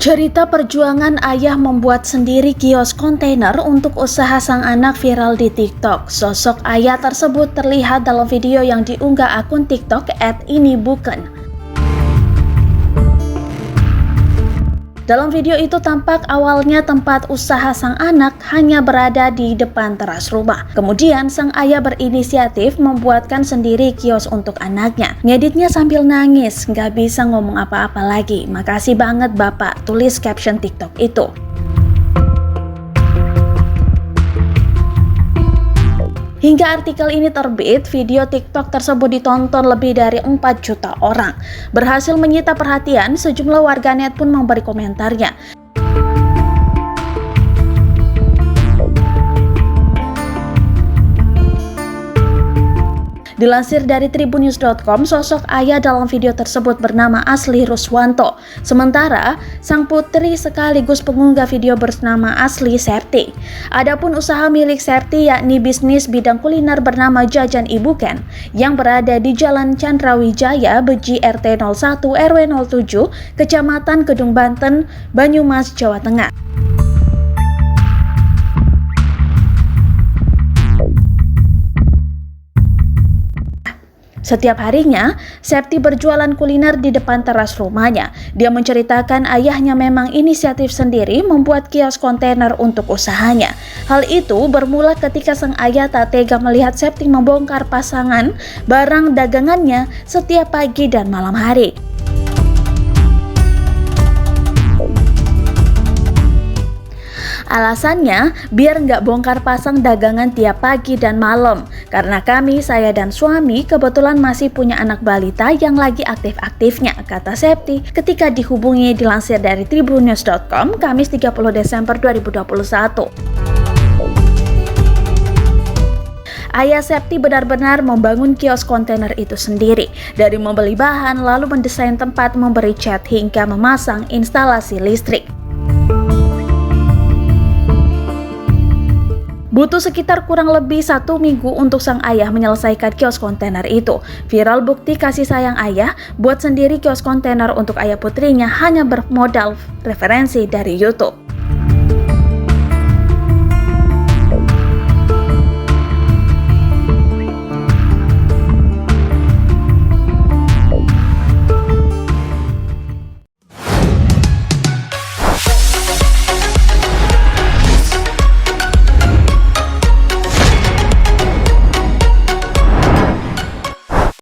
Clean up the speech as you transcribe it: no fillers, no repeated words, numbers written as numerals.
Cerita perjuangan ayah membuat sendiri kios kontainer untuk usaha sang anak viral di TikTok. Sosok ayah tersebut terlihat dalam video yang diunggah akun TikTok @inibuken. Dalam video itu tampak awalnya tempat usaha sang anak hanya berada di depan teras rumah. Kemudian sang ayah berinisiatif membuatkan sendiri kios untuk anaknya. Ngeditnya sambil nangis, nggak bisa ngomong apa-apa lagi. Makasih banget Bapak, tulis caption TikTok itu. Hingga artikel ini terbit, video TikTok tersebut ditonton lebih dari 4 juta orang. Berhasil menyita perhatian, sejumlah warganet pun memberi komentarnya. Dilansir dari tribunnews.com, sosok ayah dalam video tersebut bernama asli Ruswanto. Sementara, sang putri sekaligus pengunggah video bernama asli Septi. Adapun usaha milik Septi yakni bisnis bidang kuliner bernama Jajan Ibuken yang berada di Jalan Candrawijaya, Beji RT 01 RW 07, Kecamatan Kedung Banten, Banyumas, Jawa Tengah. Setiap harinya, Septi berjualan kuliner di depan teras rumahnya. Dia menceritakan ayahnya memang inisiatif sendiri membuat kios kontainer untuk usahanya. Hal itu bermula ketika sang ayah tak tega melihat Septi membongkar pasangan barang dagangannya setiap pagi dan malam hari. Alasannya, biar nggak bongkar pasang dagangan tiap pagi dan malam. Karena saya dan suami kebetulan masih punya anak balita yang lagi aktif-aktifnya, kata Septi ketika dihubungi. Dilansir dari tribunnews.com, Kamis 30 Desember 2021. Ayah Septi benar-benar membangun kios kontainer itu sendiri. Dari membeli bahan, lalu mendesain tempat, memberi cat, hingga memasang instalasi listrik. Butuh sekitar kurang lebih 1 minggu untuk sang ayah menyelesaikan kios kontainer itu. Viral bukti kasih sayang ayah, buat sendiri kios kontainer untuk ayah putrinya hanya bermodal referensi dari YouTube.